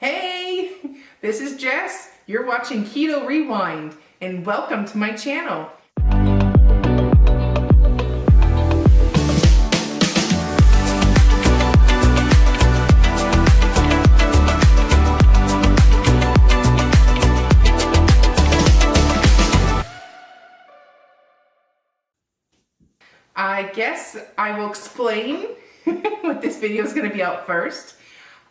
Hey, this is Jess. You're watching Keto Rewind, and welcome to my channel. I guess I will explain what this video is going to be out first.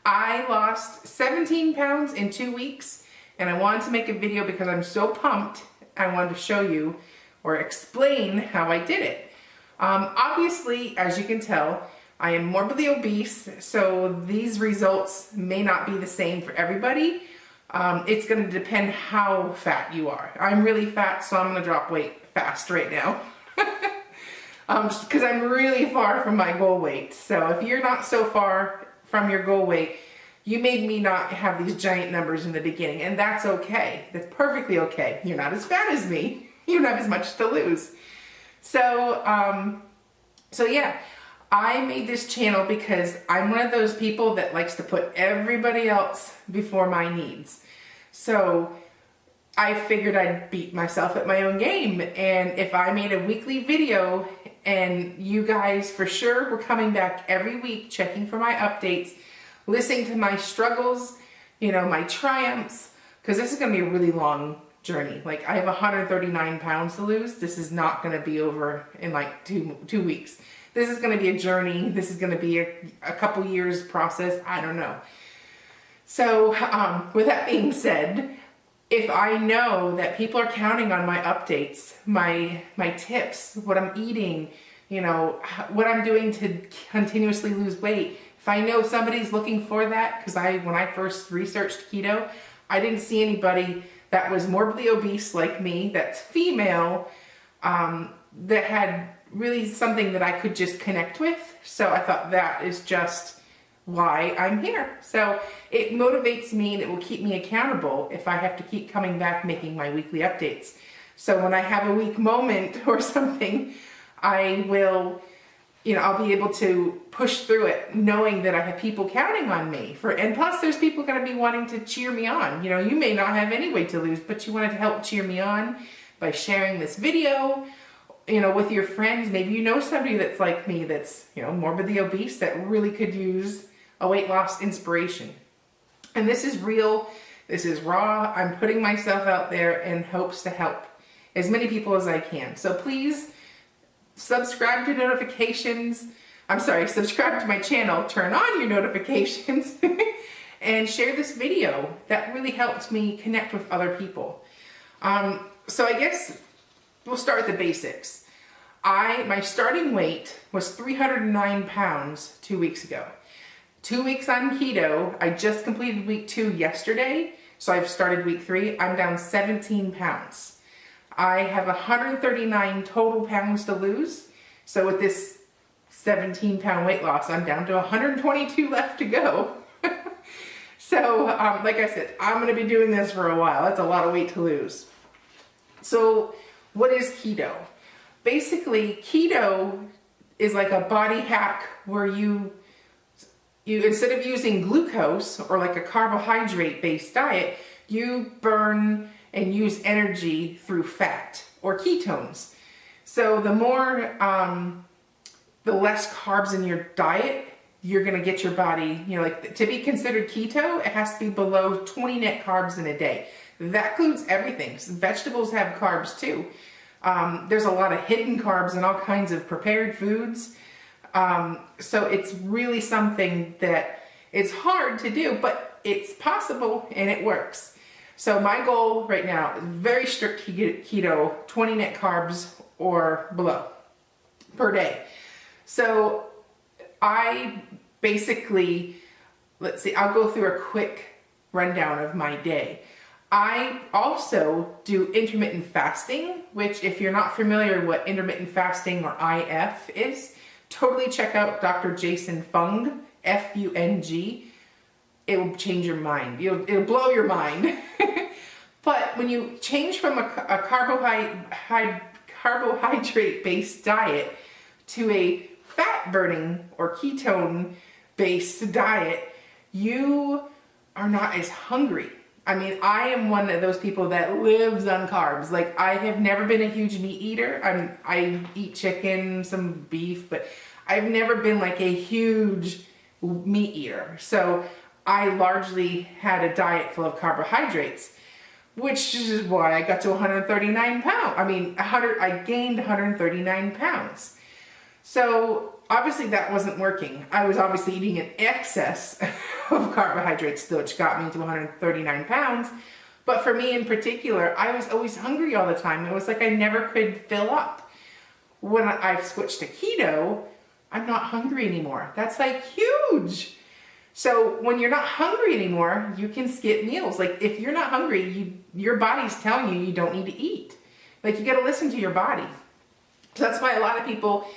I lost 17 pounds in 2 weeks, and I wanted to make a video because I'm so pumped. I wanted to show you or explain how I did it. Obviously, as you can tell, I am morbidly obese, so these results may not be the same for everybody. It's going to depend how fat you are. I'm really fat, so I'm going to drop weight fast right now. Because I'm really far from my goal weight. So if you're not so far from your goal weight, you made me not have these giant numbers in the beginning, and that's okay. That's perfectly okay. You're not as fat as me. You don't have as much to lose. So yeah, I made this channel because I'm one of those people that likes to put everybody else before my needs. So I figured I'd beat myself at my own game, and if I made a weekly video and you guys for sure were coming back every week checking for my updates, listening to my struggles, you know, my triumphs, because this is going to be a really long journey. Like, I have 139 pounds to lose. This is not going to be over in like two weeks. This is going to be a journey. This is going to be a couple years process. I don't know. So with that being said, if I know that people are counting on my updates, my tips, what I'm eating, you know, what I'm doing to continuously lose weight, if I know somebody's looking for that, because when I first researched keto, I didn't see anybody that was morbidly obese like me, that's female, that had really something that I could just connect with. So I thought that is just why I'm here. So it motivates me and it will keep me accountable if I have to keep coming back making my weekly updates. So when I have a weak moment or something, I will, you know, I'll be able to push through it knowing that I have people counting on me and plus there's people going to be wanting to cheer me on. You know, you may not have any weight to lose, but you wanted to help cheer me on by sharing this video, you know, with your friends. Maybe you know somebody that's like me, that's, you know, morbidly obese, that really could use a weight loss inspiration. And this is real, this is raw. I'm putting myself out there in hopes to help as many people as I can. So please subscribe to notifications. Subscribe to my channel, turn on your notifications, and share this video. That really helps me connect with other people. So I guess we'll start with the basics. My starting weight was 309 pounds 2 weeks ago. 2 weeks on keto. I just completed week 2 yesterday, so I've started week 3. I'm down 17 pounds. I have 139 total pounds to lose. So with this 17 pound weight loss, I'm down to 122 left to go. So like I said, I'm going to be doing this for a while. That's a lot of weight to lose. So what is keto? Basically, keto is like a body hack where you instead of using glucose or like a carbohydrate based diet, you burn and use energy through fat or ketones. So the more, the less carbs in your diet, you're going to get your body, you know, like to be considered keto, it has to be below 20 net carbs in a day. That includes everything. So vegetables have carbs too. There's a lot of hidden carbs in all kinds of prepared foods. So it's really something that it's hard to do, but it's possible and it works. So my goal right now is very strict keto, 20 net carbs or below per day. So I basically, let's see, I'll go through a quick rundown of my day. I also do intermittent fasting, which if you're not familiar with what intermittent fasting or IF is, totally check out Dr. Jason Fung, F-U-N-G. It will change your mind. It'll blow your mind. But when you change from a carbohydrate-based diet to a fat-burning or ketone-based diet, you are not as hungry. I mean, I am one of those people that lives on carbs. Like, I have never been a huge meat eater. I eat chicken, some beef, but I've never been like a huge meat eater. So I largely had a diet full of carbohydrates, which is why I got to 139 pounds. I gained 139 pounds. So obviously that wasn't working. I was obviously eating an excess of carbohydrates, which got me to 139 pounds. But for me in particular, I was always hungry all the time. It was like I never could fill up. When I've switched to keto, I'm not hungry anymore. That's like huge. So when you're not hungry anymore, you can skip meals. Like, if you're not hungry, your body's telling you don't need to eat. Like, you got to listen to your body. So that's why a lot of people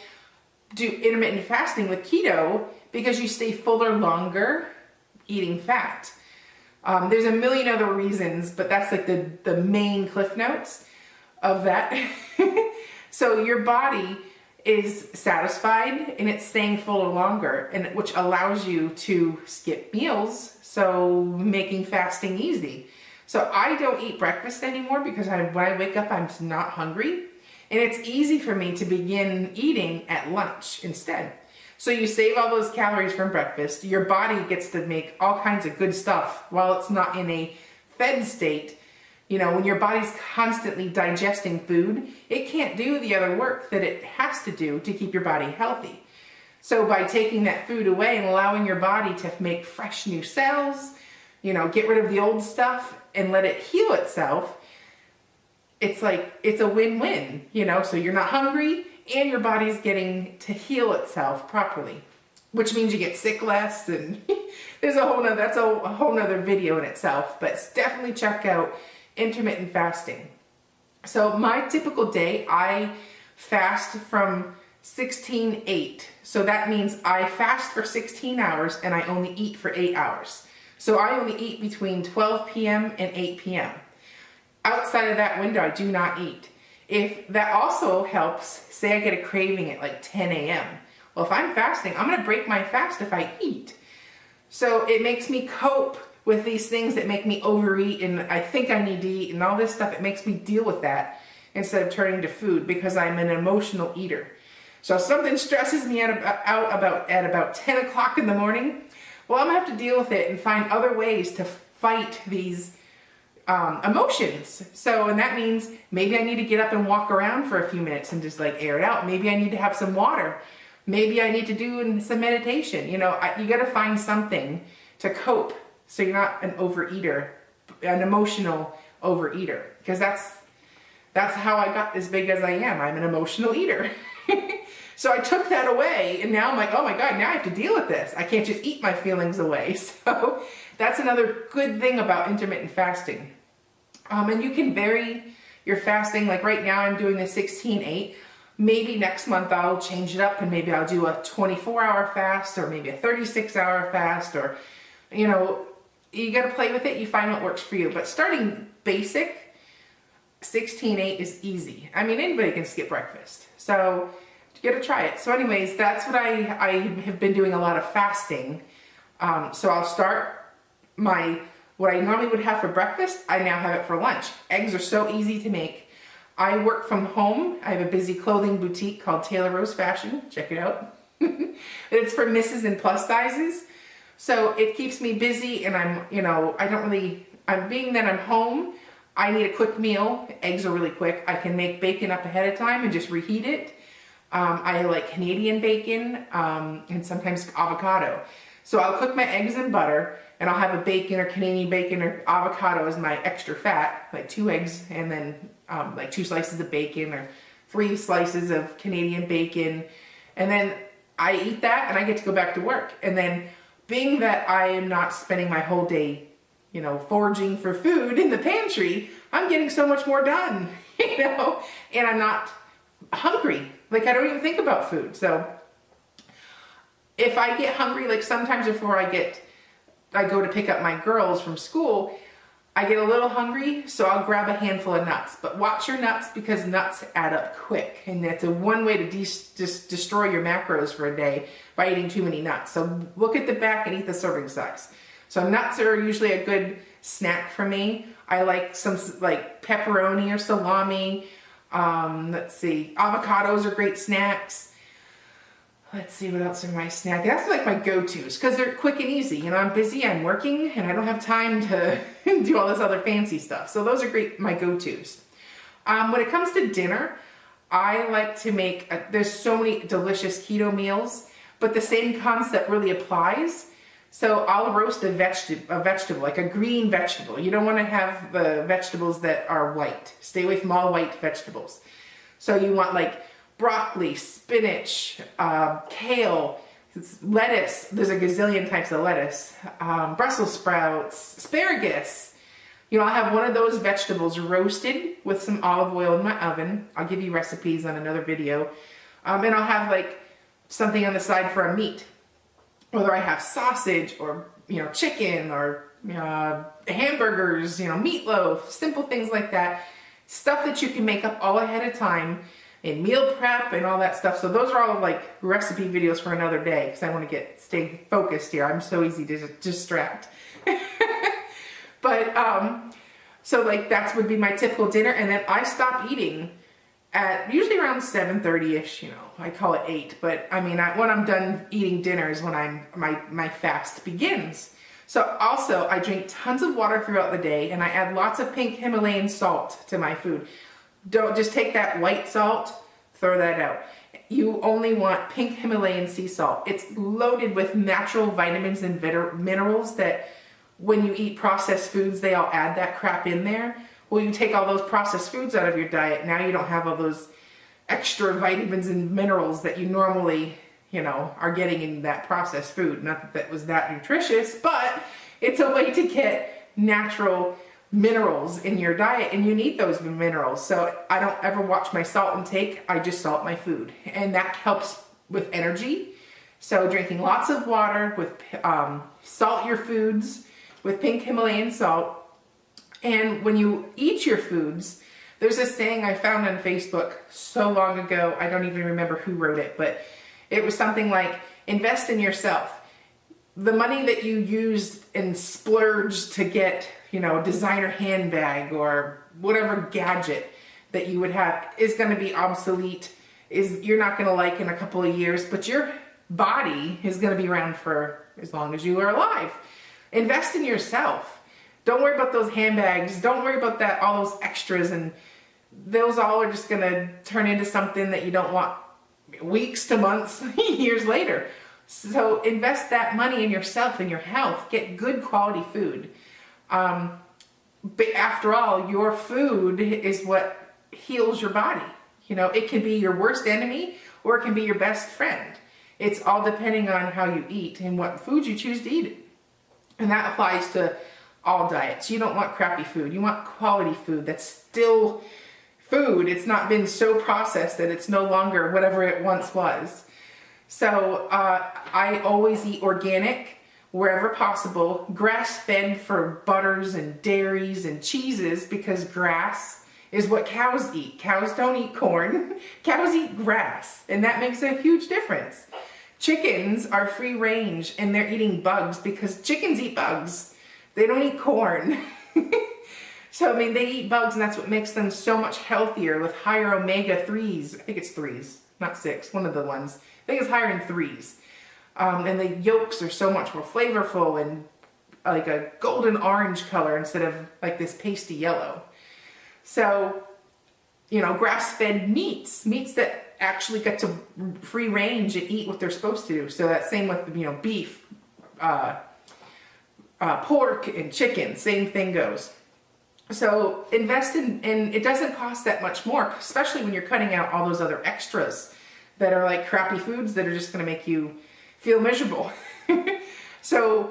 do intermittent fasting with keto, because you stay fuller longer eating fat. There's a million other reasons, but that's like the main cliff notes of that. So your body is satisfied and it's staying fuller longer, and which allows you to skip meals, so making fasting easy. So I don't eat breakfast anymore because when I wake up, I'm not hungry. And it's easy for me to begin eating at lunch instead. So you save all those calories from breakfast. Your body gets to make all kinds of good stuff while it's not in a fed state. You know, when your body's constantly digesting food, it can't do the other work that it has to do to keep your body healthy. So by taking that food away and allowing your body to make fresh new cells, you know, get rid of the old stuff and let it heal itself, it's like, it's a win-win, you know, so you're not hungry and your body's getting to heal itself properly, which means you get sick less, and there's that's a whole nother video in itself, but definitely check out intermittent fasting. So my typical day, I fast from 16-8. So that means I fast for 16 hours and I only eat for 8 hours. So I only eat between 12 p.m. and 8 p.m. Outside of that window, I do not eat. If that also helps, say I get a craving at like 10 a.m. Well, if I'm fasting, I'm gonna break my fast if I eat. So it makes me cope with these things that make me overeat and I think I need to eat and all this stuff. It makes me deal with that instead of turning to food, because I'm an emotional eater. So if something stresses me out about 10 o'clock in the morning, well, I'm gonna have to deal with it and find other ways to fight these emotions. So, and that means maybe I need to get up and walk around for a few minutes and just like air it out. Maybe I need to have some water. Maybe I need to do some meditation. You know, you got to find something to cope so you're not an overeater, an emotional overeater, because that's how I got as big as I am. I'm an emotional eater. So I took that away and now I'm like, oh my God, now I have to deal with this. I can't just eat my feelings away. So that's another good thing about intermittent fasting. And you can vary your fasting. Like right now I'm doing the 16-8. Maybe next month I'll change it up and maybe I'll do a 24-hour fast or maybe a 36-hour fast, or, you know, you got to play with it. You find what works for you. But starting basic, 16-8 is easy. I mean, anybody can skip breakfast. So you got to try it. So anyways, that's what I have been doing, a lot of fasting. So I'll start what I normally would have for breakfast, I now have it for lunch. Eggs are so easy to make. I work from home. I have a busy clothing boutique called Taylor Rose Fashion. Check it out. It's for misses and plus sizes. So it keeps me busy, and being that I'm home, I need a quick meal. Eggs are really quick. I can make bacon up ahead of time and just reheat it. I like Canadian bacon and sometimes avocado. So I'll cook my eggs in butter, and I'll have a bacon or Canadian bacon or avocado as my extra fat, like 2 eggs and then like 2 slices of bacon or 3 slices of Canadian bacon. And then I eat that and I get to go back to work. And then being that I am not spending my whole day, you know, foraging for food in the pantry, I'm getting so much more done, you know, and I'm not hungry. Like, I don't even think about food. So if I get hungry, like sometimes before I go to pick up my girls from school, I get a little hungry, so I'll grab a handful of nuts. But watch your nuts, because nuts add up quick. And that's one way to just destroy your macros for a day, by eating too many nuts. So look at the back and eat the serving size. So nuts are usually a good snack for me. I like some like pepperoni or salami. Let's see, avocados are great snacks. Let's see, what else are my snacks? That's like my go-tos because they're quick and easy. You know, I'm busy, I'm working, and I don't have time to do all this other fancy stuff. So those are great, my go-tos. When it comes to dinner, I like to make, there's so many delicious keto meals, but the same concept really applies. So I'll roast a vegetable, like a green vegetable. You don't want to have the vegetables that are white. Stay away from all white vegetables. So you want like broccoli, spinach, kale, lettuce. There's a gazillion types of lettuce. Brussels sprouts, asparagus. You know, I'll have one of those vegetables roasted with some olive oil in my oven. I'll give you recipes on another video. And I'll have like something on the side for a meat. Whether I have sausage or, you know, chicken or hamburgers, you know, meatloaf, simple things like that. Stuff that you can make up all ahead of time in meal prep and all that stuff. So those are all like recipe videos for another day because I want to stay focused here. I'm so easy to distract. But so like that would be my typical dinner, and then I stop eating at usually around 7:30ish. You know, I call it 8, but I mean when I'm done eating dinner is when my fast begins. So also I drink tons of water throughout the day, and I add lots of pink Himalayan salt to my food. Don't just take that white salt, throw that out. You only want pink Himalayan sea salt. It's loaded with natural vitamins and minerals that when you eat processed foods, they all add that crap in there. Well, you take all those processed foods out of your diet, now you don't have all those extra vitamins and minerals that you normally, you know, are getting in that processed food. Not that that was that nutritious, but it's a way to get natural minerals in your diet, and you need those minerals. So I don't ever watch my salt intake, I just salt my food, and that helps with energy. So drinking lots of water, with salt your foods with pink Himalayan salt. And when you eat your foods, there's this saying I found on Facebook so long ago, I don't even remember who wrote it, but it was something like, invest in yourself. The money that you used and splurged to get, you know, a designer handbag or whatever gadget that you would have is going to be obsolete, you're not going to like in a couple of years, but your body is going to be around for as long as you are alive. Invest in yourself. Don't worry about those handbags. Don't worry about that, all those extras, and those all are just going to turn into something that you don't want weeks to months, years later. So invest that money in yourself and your health. Get good quality food. But after all, your food is what heals your body. You know, it can be your worst enemy or it can be your best friend. It's all depending on how you eat and what food you choose to eat. And that applies to all diets. You don't want crappy food. You want quality food that's still food. It's not been so processed that it's no longer whatever it once was. So I always eat organic wherever possible, grass-fed for butters and dairies and cheeses, because grass is what cows eat. Cows don't eat corn. Cows eat grass, and that makes a huge difference. Chickens are free range and they're eating bugs because chickens eat bugs. They don't eat corn. So, I mean, they eat bugs, and that's what makes them so much healthier with higher omega-3s. I think it's 3s, not 6, one of the ones. I think it's higher in 3s. And the yolks are so much more flavorful and like a golden orange color instead of like this pasty yellow. So, you know, grass-fed meats that actually get to free range and eat what they're supposed to do. So that's same with, you know, beef, pork and chicken, same thing goes. So invest in, and it doesn't cost that much more, especially when you're cutting out all those other extras that are like crappy foods that are just going to make you feel miserable. So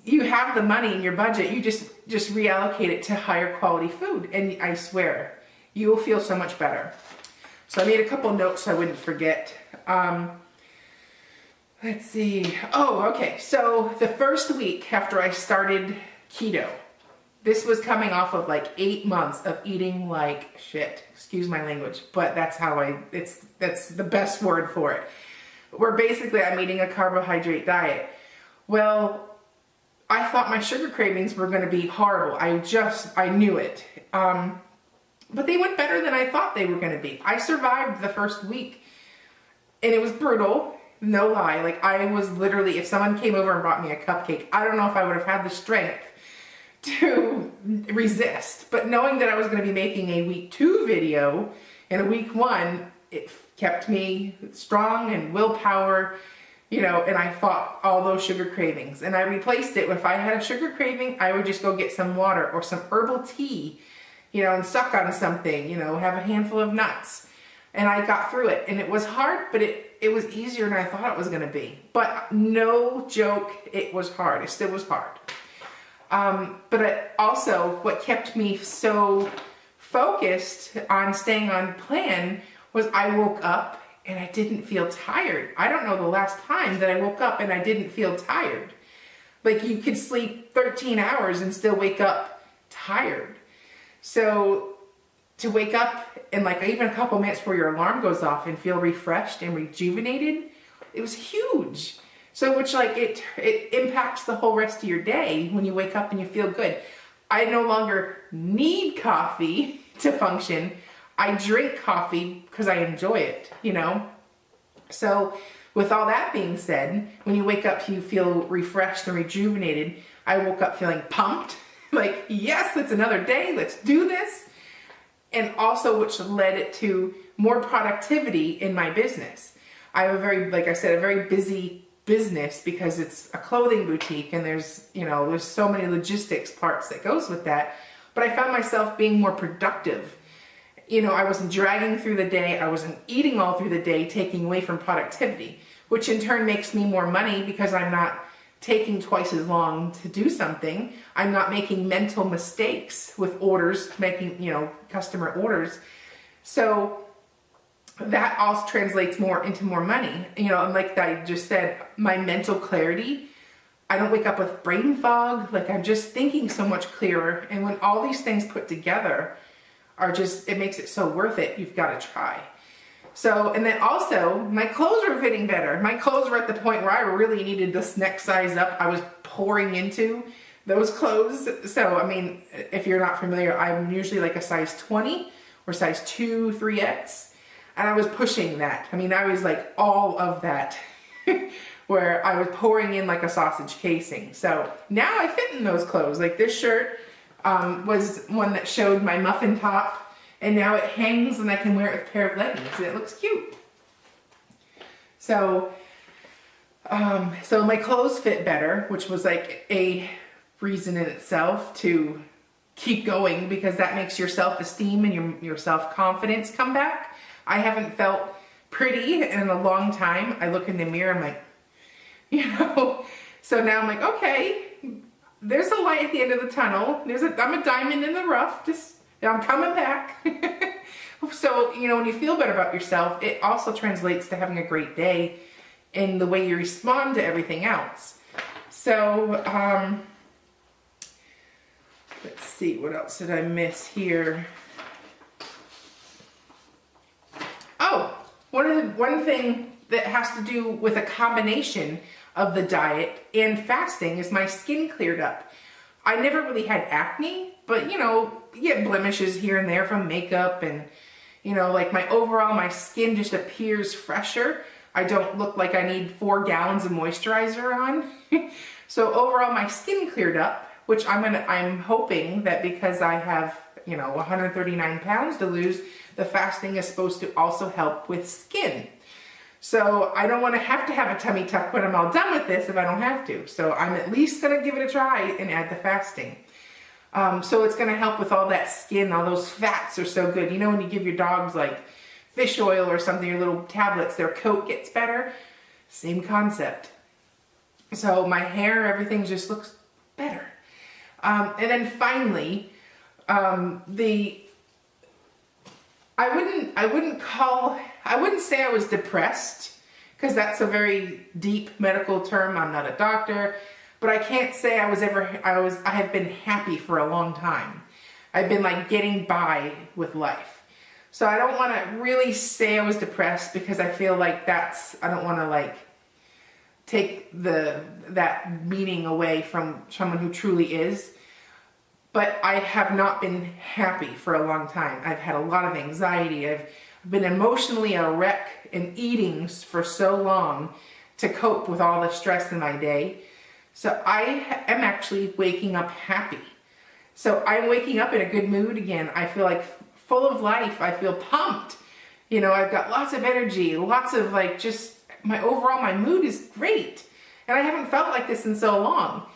you have the money in your budget, you just reallocate it to higher quality food, and I swear you will feel so much better. So I made a couple notes so I wouldn't forget. Let's see. Oh, okay. So the first week after I started keto, this was coming off of like 8 months of eating like shit. Excuse my language, but that's how that's the best word for it. Where basically I'm eating a carbohydrate diet. Well, I thought my sugar cravings were going to be horrible. I knew it. But they went better than I thought they were going to be. I survived the first week, and it was brutal. No lie. Like, I was literally, if someone came over and brought me a cupcake, I don't know if I would have had the strength to resist. But knowing that I was going to be making a week 2 video and a week 1, it kept me strong and willpower, you know, and I fought all those sugar cravings. And I replaced it. If I had a sugar craving, I would just go get some water or some herbal tea, you know, and suck on something, you know, have a handful of nuts. And I got through it. And it was hard, but it was easier than I thought it was going to be. But no joke, it was hard. It still was hard. But also, what kept me so focused on staying on plan was I woke up and I didn't feel tired. I don't know the last time that I woke up and I didn't feel tired. Like, you could sleep 13 hours and still wake up tired. So to wake up in like even a couple minutes before your alarm goes off and feel refreshed and rejuvenated, it was huge. So which, like, it impacts the whole rest of your day when you wake up and you feel good. I no longer need coffee to function. I drink coffee because I enjoy it, you know? So with all that being said, when you wake up, you feel refreshed and rejuvenated. I woke up feeling pumped, like, yes, it's another day, let's do this. And also, which led it to more productivity in my business. I have a very, like I said, a very busy business because it's a clothing boutique and there's, you know, there's so many logistics parts that goes with that. But I found myself being more productive. You know, I wasn't dragging through the day. I wasn't eating all through the day, taking away from productivity, which in turn makes me more money because I'm not taking twice as long to do something. I'm not making mental mistakes with orders, making, you know, customer orders. So that also translates more into more money. You know, and like I just said, my mental clarity, I don't wake up with brain fog. Like, I'm just thinking so much clearer. And when all these things put together are just, it makes it so worth it. You've got to try. So, and then also my clothes were fitting better. My clothes were at the point where I really needed this next size up. I was pouring into those clothes. So, I mean, if you're not familiar, I'm usually like a size 20 or size 2, 3X. And I was pushing that. I mean, I was like all of that where I was pouring in like a sausage casing. So now I fit in those clothes. Like, this shirt was one that showed my muffin top. And now it hangs and I can wear it with a pair of leggings and it looks cute. So, so my clothes fit better, which was like a reason in itself to keep going, because that makes your self-esteem and your self-confidence come back. I haven't felt pretty in a long time. I look in the mirror, I'm like, you know, so now I'm like, okay, there's a light at the end of the tunnel. I'm a diamond in the rough, I'm coming back. So, you know, when you feel better about yourself, it also translates to having a great day in the way you respond to everything else. So, let's see, what else did I miss here? Oh, one thing that has to do with a combination of the diet and fasting is my skin cleared up. I never really had acne, but, you know, you get blemishes here and there from makeup, and, you know, like my skin just appears fresher. I don't look like I need 4 gallons of moisturizer on. So overall, my skin cleared up, which I'm hoping that because I have, you know, 139 pounds to lose, the fasting is supposed to also help with skin. So I don't want to have a tummy tuck when I'm all done with this if I don't have to. So I'm at least going to give it a try and add the fasting. So it's going to help with all that skin. All those fats are so good. You know, when you give your dogs like fish oil or something, your little tablets, their coat gets better. Same concept. So my hair, everything just looks better. And then finally, I wouldn't say I was depressed, because that's a very deep medical term. I'm not a doctor, but I can't say I have been happy for a long time. I've been like getting by with life. So I don't want to really say I was depressed, because I feel like I don't want to like take that meaning away from someone who truly is. But I have not been happy for a long time. I've had a lot of anxiety. I've been emotionally a wreck in eating for so long to cope with all the stress in my day. So I am actually waking up happy. So I'm waking up in a good mood again. I feel like full of life. I feel pumped. You know, I've got lots of energy, lots of like just my mood is great. And I haven't felt like this in so long.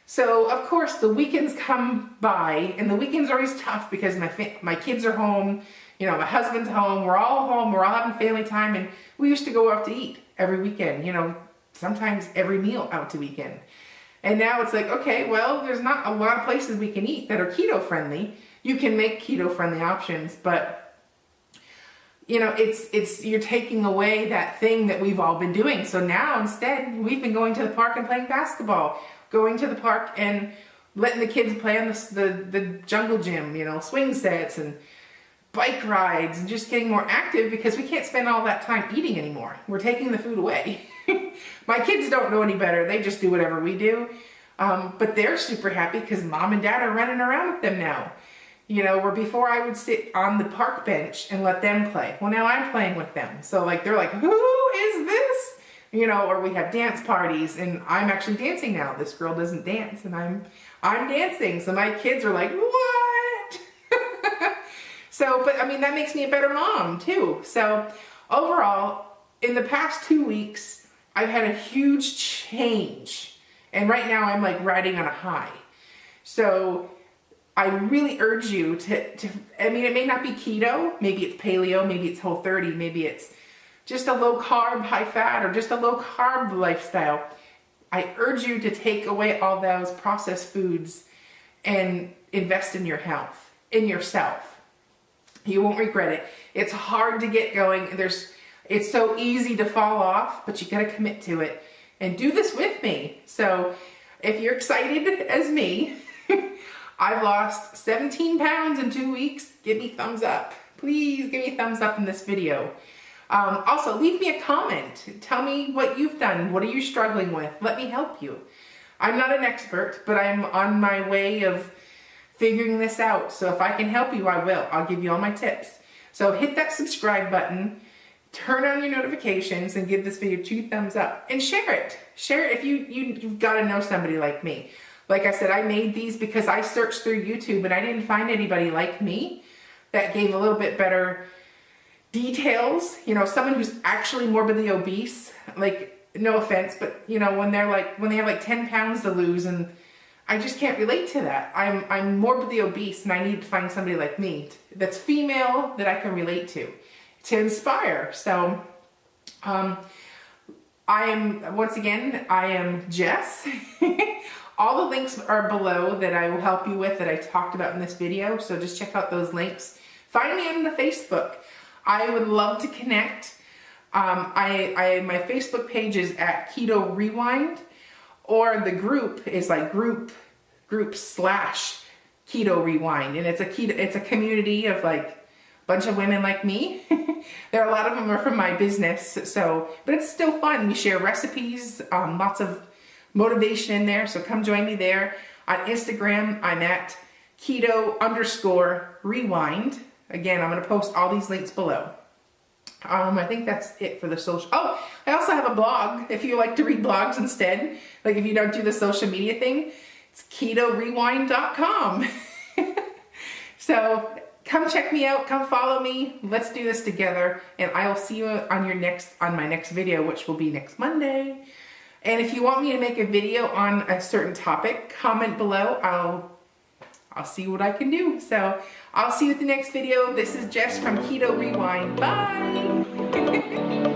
So of course the weekends come by, and the weekends are always tough because my kids are home, you know, my husband's home, we're all home, we're all having family time, and we used to go out to eat every weekend, you know, sometimes every meal out to weekend. And now it's like, okay, well, there's not a lot of places we can eat that are keto friendly. You can make keto friendly options, but you know, you're taking away that thing that we've all been doing. So now instead, we've been going to the park and playing basketball, going to the park and letting the kids play on the jungle gym, you know, swing sets and bike rides, and just getting more active because we can't spend all that time eating anymore. We're taking the food away. My kids don't know any better. They just do whatever we do. But they're super happy because mom and dad are running around with them now. You know, where before I would sit on the park bench and let them play. Well, now I'm playing with them. So like, they're like, who is this? You know, or we have dance parties and I'm actually dancing now. This girl doesn't dance and I'm dancing. So my kids are like, what? So, but I mean, that makes me a better mom too. So overall, in the past 2 weeks, I've had a huge change. And right now I'm like riding on a high. So I really urge you to, I mean, it may not be keto, maybe it's paleo, maybe it's Whole30, maybe it's just a low carb, high fat, or just a low carb lifestyle. I urge you to take away all those processed foods and invest in your health, in yourself. You won't regret it. It's hard to get going. It's so easy to fall off, but you gotta commit to it and do this with me. So if you're excited as me, I've lost 17 pounds in 2 weeks. Give me thumbs up. Please give me a thumbs up in this video. Also, leave me a comment. Tell me what you've done. What are you struggling with? Let me help you. I'm not an expert, but I'm on my way of figuring this out. So if I can help you, I will. I'll give you all my tips. So hit that subscribe button, turn on your notifications, and give this video 2 thumbs up. And share it. Share it if you've got to know somebody like me. Like I said, I made these because I searched through YouTube and I didn't find anybody like me that gave a little bit better details. You know, someone who's actually morbidly obese, like, no offense, but you know, when they have like 10 pounds to lose, and I just can't relate to that. I'm morbidly obese and I need to find somebody like me that's female that I can relate to inspire. So, I am Jess. All the links are below that I will help you with that I talked about in this video. So just check out those links. Find me on the Facebook. I would love to connect. My Facebook page is at Keto Rewind, or the group is like group / Keto Rewind. And it's a community of like a bunch of women like me. There are a lot of them are from my business. So, but it's still fun. We share recipes, lots of motivation in there, so come join me there. On Instagram, I'm at keto_rewind. Again, I'm going to post all these links below. I think that's it for the social. Oh, I also have a blog if you like to read blogs instead. Like if you don't do the social media thing, it's ketorewind.com. So come check me out, come follow me. Let's do this together, and I will see you on my next video, which will be next Monday. And if you want me to make a video on a certain topic, comment below. I'll see what I can do. So I'll see you at the next video. This is Jess from Keto Rewind. Bye.